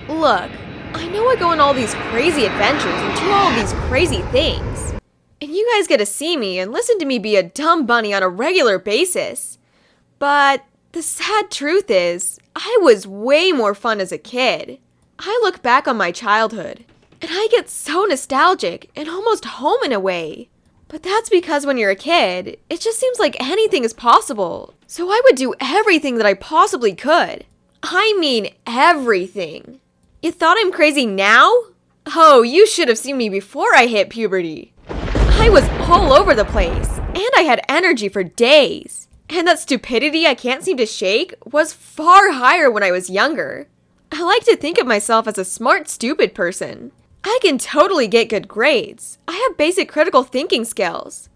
Look, I know I go on all these crazy adventures and do all of these crazy things. And you guys get to see me and listen to me be a dumb bunny on a regular basis. But the sad truth is, I was way more fun as a kid. I look back on my childhood, and I get so nostalgic and almost home in a way. But that's because when you're a kid, it just seems like anything is possible. So I would do everything that I possibly could. I mean everything. You thought I'm crazy now? Oh, you should have seen me before I hit puberty. I was all over the place, and I had energy for days. And that stupidity I can't seem to shake was far higher when I was younger. I like to think of myself as a smart, stupid person. I can totally get good grades. I have basic critical thinking skills.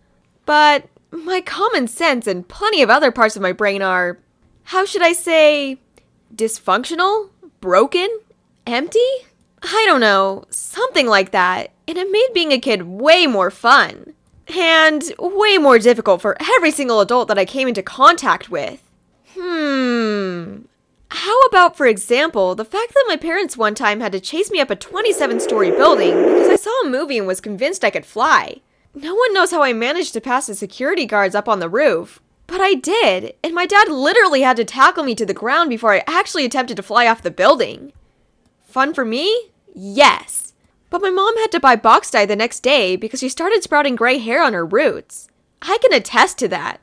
But my common sense and plenty of other parts of my brain are, how should I say, dysfunctional? Broken? Empty? I don't know, something like that. And it made being a kid way more fun. And way more difficult for every single adult that I came into contact with. How about, for example, the fact that my parents one time had to chase me up a 27-story building because I saw a movie and was convinced I could fly. No one knows how I managed to pass the security guards up on the roof. But I did, and my dad literally had to tackle me to the ground before I actually attempted to fly off the building. Fun for me? Yes. But my mom had to buy box dye the next day because she started sprouting gray hair on her roots. I can attest to that.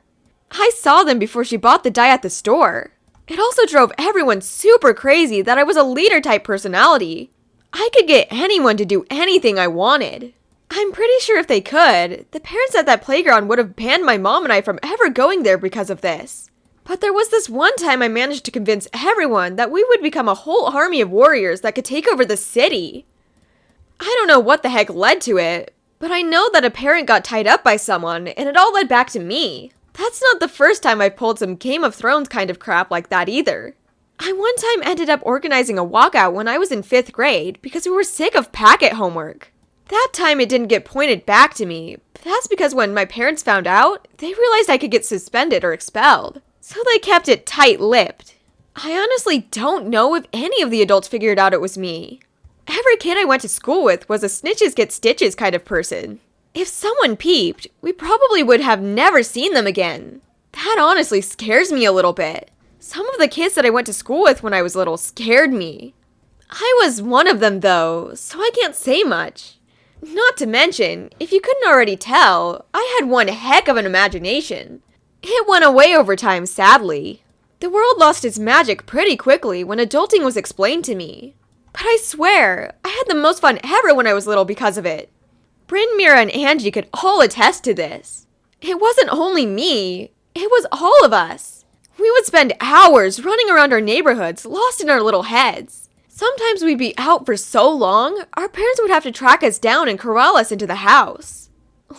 I saw them before she bought the dye at the store. It also drove everyone super crazy that I was a leader-type personality. I could get anyone to do anything I wanted. I'm pretty sure if they could, the parents at that playground would have banned my mom and I from ever going there because of this. But there was this one time I managed to convince everyone that we would become a whole army of warriors that could take over the city. I don't know what the heck led to it, but I know that a parent got tied up by someone and it all led back to me. That's not the first time I've pulled some Game of Thrones kind of crap like that either. I one time ended up organizing a walkout when I was in 5th grade because we were sick of packet homework. That time it didn't get pointed back to me, but that's because when my parents found out, they realized I could get suspended or expelled. So they kept it tight-lipped. I honestly don't know if any of the adults figured out it was me. Every kid I went to school with was a snitches get stitches kind of person. If someone peeped, we probably would have never seen them again. That honestly scares me a little bit. Some of the kids that I went to school with when I was little scared me. I was one of them though, so I can't say much. Not to mention, if you couldn't already tell, I had one heck of an imagination. It went away over time, sadly. The world lost its magic pretty quickly when adulting was explained to me. But I swear, I had the most fun ever when I was little because of it. Bryn, Mira, and Angie could all attest to this. It wasn't only me, it was all of us. We would spend hours running around our neighborhoods, lost in our little heads. Sometimes we'd be out for so long, our parents would have to track us down and corral us into the house.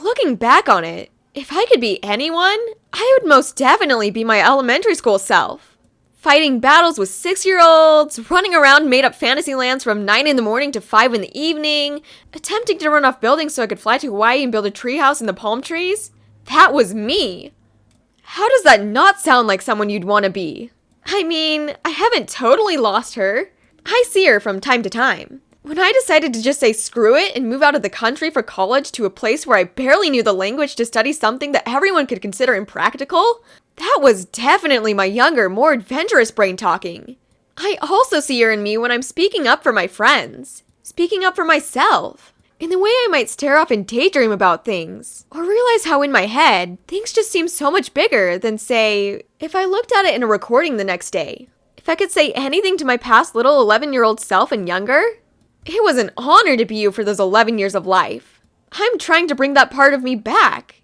Looking back on it, if I could be anyone, I would most definitely be my elementary school self. Fighting battles with 6-year-olds, running around made-up fantasy lands from 9 in the morning to 5 in the evening, attempting to run off buildings so I could fly to Hawaii and build a treehouse in the palm trees. That was me. How does that not sound like someone you'd want to be? I mean, I haven't totally lost her. I see her from time to time. When I decided to just say screw it and move out of the country for college to a place where I barely knew the language to study something that everyone could consider impractical, that was definitely my younger, more adventurous brain talking. I also see her in me when I'm speaking up for my friends, speaking up for myself, in the way I might stare off and daydream about things, or realize how in my head, things just seem so much bigger than, say, if I looked at it in a recording the next day. If I could say anything to my past little 11-year-old self and younger, it was an honor to be you for those 11 years of life. I'm trying to bring that part of me back.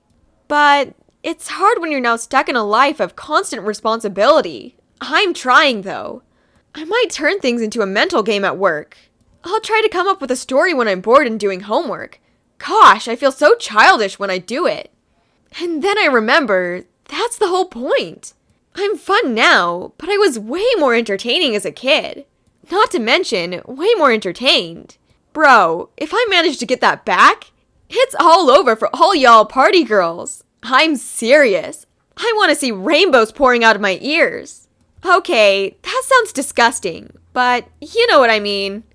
But it's hard when you're now stuck in a life of constant responsibility. I'm trying though. I might turn things into a mental game at work. I'll try to come up with a story when I'm bored and doing homework. Gosh, I feel so childish when I do it. And then I remember, that's the whole point. I'm fun now, but I was way more entertaining as a kid. Not to mention, way more entertained. Bro, if I manage to get that back, it's all over for all y'all party girls. I'm serious. I want to see rainbows pouring out of my ears. Okay, that sounds disgusting, but you know what I mean.